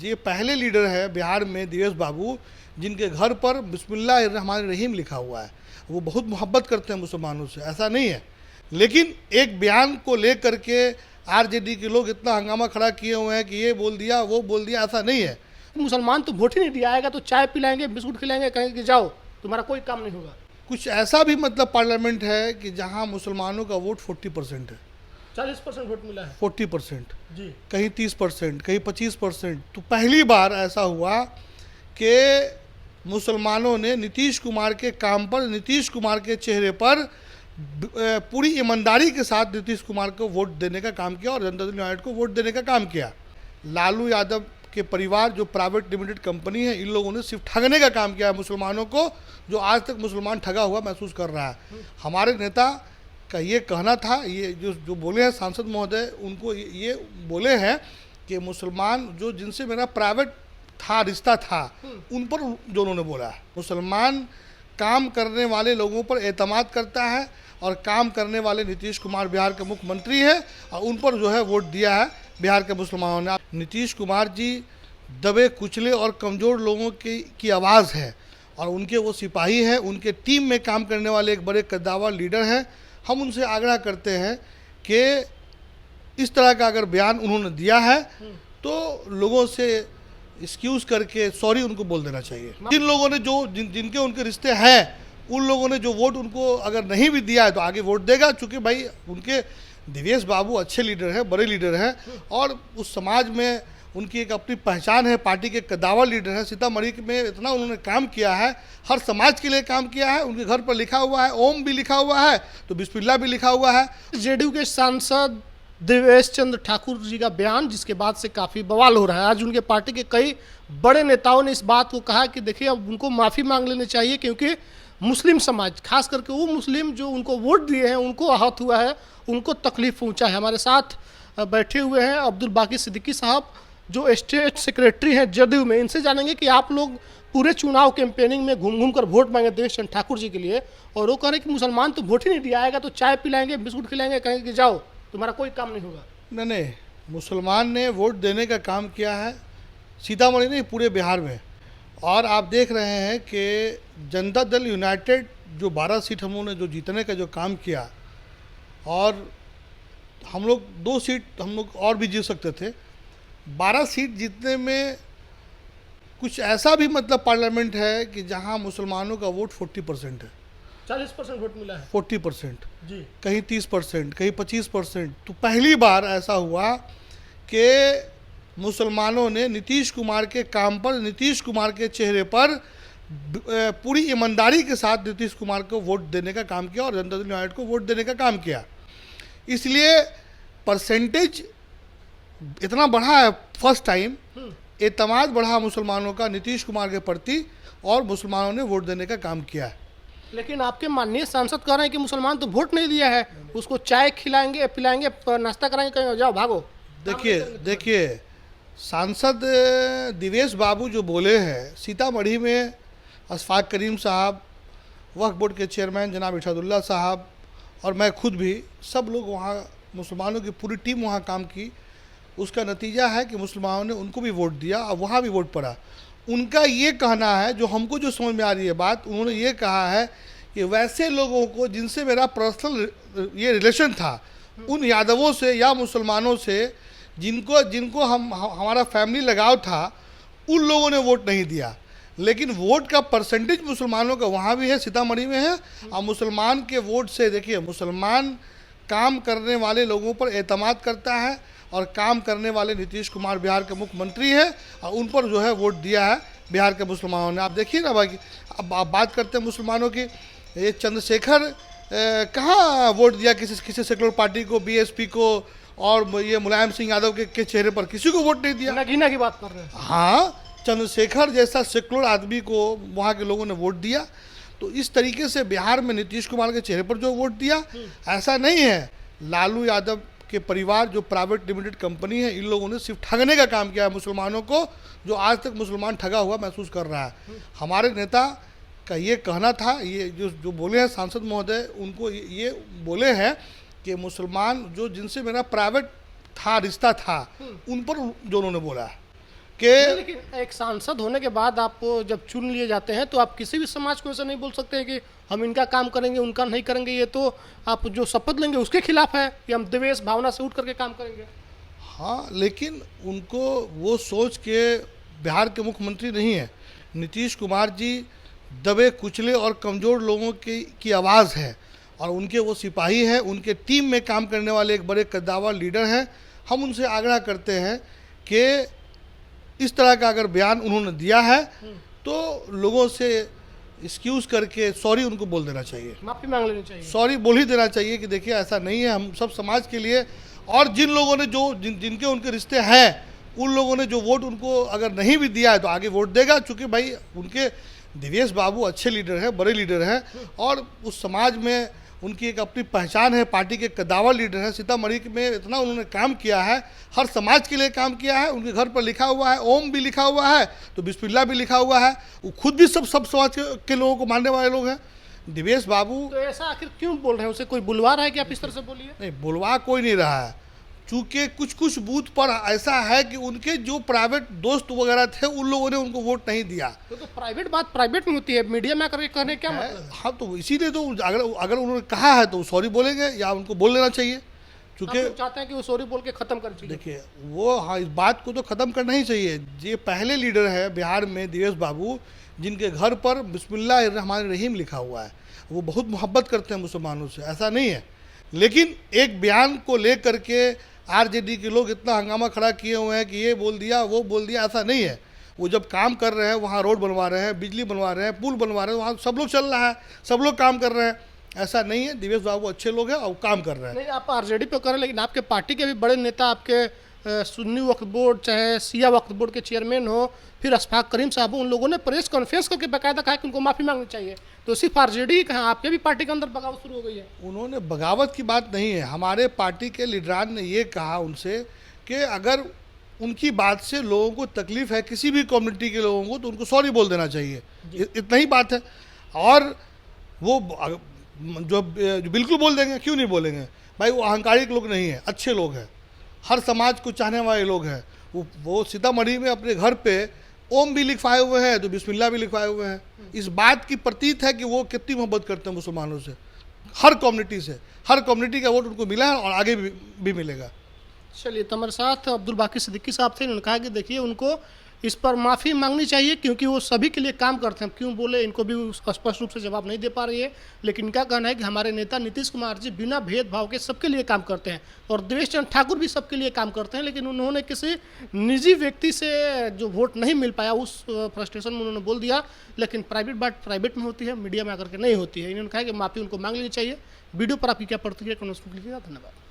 ये पहले लीडर है बिहार में दिवेश बाबू जिनके घर पर बिस्मिल्लाहिर्रहमानिर्रहीम लिखा हुआ है। वो बहुत मोहब्बत करते हैं मुसलमानों से, ऐसा नहीं है। लेकिन एक बयान को लेकर के आरजेडी के लोग इतना हंगामा खड़ा किए हुए हैं कि ये बोल दिया वो बोल दिया, ऐसा नहीं है। मुसलमान तो वोट ही नहीं दिया, आएगा तो चाय पिलाएंगे, बिस्कुट खिलाएंगे, कहेंगे कि जाओ तुम्हारा कोई काम नहीं होगा। कुछ ऐसा भी मतलब पार्लियामेंट है कि जहां मुसलमानों का वोट 40% है, 40% वोट मिला है 40%, जी। कहीं 30%, कहीं 25%। तो पहली बार ऐसा हुआ कि मुसलमानों ने नीतीश कुमार के काम पर, नीतीश कुमार के चेहरे पर पूरी ईमानदारी के साथ नीतीश कुमार को वोट देने का काम किया और जनता दल यूनाइटेड को वोट देने का काम किया। लालू यादव के परिवार जो प्राइवेट लिमिटेड कंपनी है, इन लोगों ने सिर्फ ठगने का काम किया है मुसलमानों को, जो आज तक मुसलमान ठगा हुआ महसूस कर रहा है। हमारे नेता का ये कहना था, ये जो बोले हैं सांसद महोदय, उनको ये बोले हैं कि मुसलमान जो जिनसे मेरा प्राइवेट था, रिश्ता था, उन पर जो उन्होंने बोला है, मुसलमान काम करने वाले लोगों पर एतमाद करता है और काम करने वाले नीतीश कुमार बिहार के मुख्यमंत्री हैं और उन पर जो है वोट दिया है बिहार के मुसलमानों ने। नीतीश कुमार जी दबे कुचले और कमज़ोर लोगों की आवाज़ है और उनके वो सिपाही हैं, उनके टीम में काम करने वाले एक बड़े कद्दावर लीडर हैं। हम उनसे आग्रह करते हैं कि इस तरह का अगर बयान उन्होंने दिया है तो लोगों से एक्सक्यूज़ करके सॉरी उनको बोल देना चाहिए। जिन लोगों ने जिनके उनके रिश्ते हैं, उन लोगों ने जो वोट उनको अगर नहीं भी दिया है तो आगे वोट देगा, चूँकि भाई उनके दिवेश बाबू अच्छे लीडर हैं, बड़े लीडर हैं और उस समाज में उनकी एक अपनी पहचान है, पार्टी के कद्दावर लीडर हैं। सीतामढ़ी में इतना उन्होंने काम किया है, हर समाज के लिए काम किया है। उनके घर पर लिखा हुआ है ओम भी लिखा हुआ है तो बिस्मिल्लाह भी लिखा हुआ है। जेडीयू के सांसद देवेश चंद्र ठाकुर जी का बयान, जिसके बाद से काफ़ी बवाल हो रहा है। आज उनके पार्टी के कई बड़े नेताओं ने इस बात को कहा कि देखिए अब उनको माफ़ी मांग लेनी चाहिए, क्योंकि मुस्लिम समाज, खास करके वो मुस्लिम जो उनको वोट दिए हैं, उनको आहत हुआ है, उनको तकलीफ पहुंचा है। हमारे साथ बैठे हुए हैं अब्दुल बाकी सिद्दीकी साहब, जो स्टेट सेक्रेटरी हैं जदयू में। इनसे जानेंगे कि आप लोग पूरे चुनाव कैंपेनिंग में घूम घूम कर वोट मांगे देवेश चंद्र ठाकुर जी के लिए, और वो कह रहे हैं कि मुसलमान तो वोट ही नहीं दिया, आएगा तो चाय पिलाएंगे, बिस्कुट खिलाएंगे, कहेंगे कि जाओ तुम्हारा कोई काम नहीं होगा। नहीं, मुसलमान ने वोट देने का काम किया है सीतामढ़ी नहीं, पूरे बिहार में। और आप देख रहे हैं कि जनता दल यूनाइटेड जो 12 सीट हम लोगों ने जो जीतने का जो काम किया, और हम लोग 2 सीट हम लोग और भी जीत सकते थे। 12 सीट जीतने में कुछ ऐसा भी मतलब पार्लियामेंट है कि जहां मुसलमानों का वोट 40% है, 40% वोट मिला है 40%, जी। कहीं 30%, कहीं 25%। तो पहली बार ऐसा हुआ कि मुसलमानों ने नीतीश कुमार के काम पर, नीतीश कुमार के चेहरे पर पूरी ईमानदारी के साथ नीतीश कुमार को वोट देने का काम किया और जनता दल यूनाइटेड को वोट देने का काम किया। इसलिए परसेंटेज इतना बढ़ा है, फर्स्ट टाइम एतमाद बढ़ा मुसलमानों का नीतीश कुमार के प्रति और मुसलमानों ने वोट देने का काम किया है। लेकिन आपके माननीय सांसद कह रहे हैं कि मुसलमान तो वोट नहीं दिया है, उसको चाय खिलाएंगे, पिलाएंगे, नाश्ता कराएंगे, कहीं जाओ भागो। देखिए सांसद दिवेश बाबू जो बोले हैं, सीतामढ़ी में अशफाक करीम साहब, वक्फ बोर्ड के चेयरमैन जनाब इरशादुल्लाह साहब और मैं खुद भी, सब लोग वहाँ, मुसलमानों की पूरी टीम वहाँ काम की। उसका नतीजा है कि मुसलमानों ने उनको भी वोट दिया और वहाँ भी वोट पड़ा। उनका ये कहना है, जो हमको जो समझ में आ रही है बात, उन्होंने ये कहा है कि वैसे लोगों को जिनसे मेरा पर्सनल ये रिलेशन था, उन यादवों से या मुसलमानों से जिनको हमारा फैमिली लगाव था, उन लोगों ने वोट नहीं दिया। लेकिन वोट का परसेंटेज मुसलमानों का वहाँ भी है, सीतामढ़ी में है। और मुसलमान के वोट से, देखिए मुसलमान काम करने वाले लोगों पर एतमाद करता है और काम करने वाले नीतीश कुमार बिहार के मुख्यमंत्री हैं और उन पर जो है वोट दिया है बिहार के मुसलमानों ने। आप देखिए ना भाई, अब आप बात करते हैं मुसलमानों की, ये चंद्रशेखर कहाँ वोट दिया किसी सेकुलर पार्टी को, बीएसपी को, और ये मुलायम सिंह यादव के चेहरे पर किसी को वोट नहीं दिया। नगीना की बात कर रहे हैं। हाँ, चंद्रशेखर जैसा सेकुलर आदमी को वहाँ के लोगों ने वोट दिया। तो इस तरीके से बिहार में नीतीश कुमार के चेहरे पर जो वोट दिया, ऐसा नहीं है। लालू यादव के परिवार जो प्राइवेट लिमिटेड कंपनी है, इन लोगों ने सिर्फ ठगने का काम किया है मुसलमानों को, जो आज तक मुसलमान ठगा हुआ महसूस कर रहा है। हमारे नेता का ये कहना था, ये जो बोले हैं सांसद महोदय, उनको ये बोले हैं कि मुसलमान जो जिनसे मेरा प्राइवेट था, रिश्ता था, उन पर जो उन्होंने बोला है। कि लेकिन एक सांसद होने के बाद आप जब चुन लिए जाते हैं तो आप किसी भी समाज को ऐसा नहीं बोल सकते हैं कि हम इनका काम करेंगे उनका नहीं करेंगे। ये तो आप जो शपथ लेंगे उसके खिलाफ है कि हम द्वेष भावना से उठ करके काम करेंगे। हाँ, लेकिन उनको वो सोच के बिहार के मुख्यमंत्री नहीं है। नीतीश कुमार जी दबे कुचले और कमज़ोर लोगों की आवाज़ है और उनके वो सिपाही हैं, उनके टीम में काम करने वाले एक बड़े कद्दावर लीडर हैं। हम उनसे आग्रह करते हैं कि इस तरह का अगर बयान उन्होंने दिया है तो लोगों से एक्सक्यूज़ करके सॉरी उनको बोल देना चाहिए, माफ़ी मांग लेनी चाहिए। सॉरी बोल ही देना चाहिए कि देखिए ऐसा नहीं है, हम सब समाज के लिए। और जिन लोगों ने जिनके उनके रिश्ते हैं, उन लोगों ने जो वोट उनको अगर नहीं भी दिया है तो आगे वोट देगा, चूँकि भाई उनके दिवेश बाबू अच्छे लीडर हैं, बड़े लीडर हैं और उस समाज में उनकी एक अपनी पहचान है, पार्टी के कद्दावर लीडर हैं। सीतामढ़ी में इतना उन्होंने काम किया है, हर समाज के लिए काम किया है। उनके घर पर लिखा हुआ है ओम भी लिखा हुआ है तो बिस्मिल्लाह भी लिखा हुआ है। वो खुद भी सब समाज के लोगों को मानने वाले लोग हैं। दिवेश बाबू तो ऐसा आखिर क्यों बोल रहे हैं? उसे कोई बुलवा रहा है कि आप इस तरह से बोलिए? नहीं, बुलवा कोई नहीं रहा है, चूँकि कुछ कुछ बूथ पर ऐसा है कि उनके जो प्राइवेट दोस्त वगैरह थे उन लोगों ने उनको वोट नहीं दिया। तो प्राइवेट बात प्राइवेट में होती है, मीडिया में करके कहने क्या मतलब? हाँ, तो इसीलिए तो अगर उन्होंने कहा है तो सॉरी बोलेंगे या उनको बोल लेना चाहिए, क्योंकि आप लोग चाहते हैं कि वो सॉरी बोल के खत्म कर दीजिए। देखिए वो, हाँ, इस बात को तो ख़त्म करना ही चाहिए। ये पहले लीडर है बिहार में दिवेश बाबू जिनके घर पर बिस्मिल्लाहिर्रहमानिर्रहीम लिखा हुआ है। वो बहुत मोहब्बत करते हैं मुसलमानों से, ऐसा नहीं है। लेकिन एक बयान को लेकर के आरजेडी के लोग इतना हंगामा खड़ा किए हुए हैं कि ये बोल दिया वो बोल दिया, ऐसा नहीं है। वो जब काम कर रहे हैं, वहाँ रोड बनवा रहे हैं, बिजली बनवा रहे हैं, पुल बनवा रहे हैं, वहाँ सब लोग चल रहा है, सब लोग काम कर रहे हैं। ऐसा नहीं है, दिवेश बाबू अच्छे लोग हैं और काम कर रहे हैं। नहीं, आप आरजेडी पे कर रहे हैं, लेकिन आपके पार्टी के भी बड़े नेता, आपके सुन्नी वक्फ बोर्ड चाहे सिया वक्फ बोर्ड के चेयरमैन हो, फिर अशफाक करीम साहब हो, उन लोगों ने प्रेस कॉन्फ्रेंस करके बाकायदा कहा कि उनको माफ़ी मांगनी चाहिए। तो सिर्फ आरजेडी कहाँ, आपके भी पार्टी के अंदर बगावत शुरू हो गई है? उन्होंने बगावत की बात नहीं है, हमारे पार्टी के लीडरान ने ये कहा उनसे कि अगर उनकी बात से लोगों को तकलीफ है, किसी भी कम्युनिटी के लोगों को, तो उनको सॉरी बोल देना चाहिए। इतना ही बात है। और वो जो बिल्कुल बोल देंगे, क्यों नहीं बोलेंगे भाई? वो अहंकारिक लोग नहीं है, अच्छे लोग हैं, हर समाज को चाहने वाले लोग हैं। वो सीतामढ़ी में अपने घर पे ओम भी लिखवाए हुए हैं तो बिस्मिल्लाह भी लिखवाए हुए हैं। इस बात की प्रतीत है कि वो कितनी मोहब्बत करते हैं मुसलमानों से, हर कम्युनिटी से। हर कम्युनिटी का वोट उनको मिला है और आगे भी मिलेगा। चलिए, तो हमारे साथ अब्दुल बाकी सिद्दीकी साहब थे। उन्होंने कहा कि देखिए उनको इस पर माफ़ी मांगनी चाहिए क्योंकि वो सभी के लिए काम करते हैं। क्यों बोले इनको भी स्पष्ट रूप से जवाब नहीं दे पा रही है, लेकिन इनका कहना है कि हमारे नेता नीतीश कुमार जी बिना भेदभाव के सबके लिए काम करते हैं और देवेश चंद्र ठाकुर भी सबके लिए काम करते हैं। लेकिन उन्होंने किसी निजी व्यक्ति से जो वोट नहीं मिल पाया उस फ्रस्ट्रेशन में उन्होंने बोल दिया। लेकिन प्राइवेट बात प्राइवेट में होती है, मीडिया में आकर के नहीं होती है। इन्होंने कहा कि माफ़ी उनको मांग लेनी चाहिए। वीडियो पर आपकी क्या प्रतिक्रिया, धन्यवाद।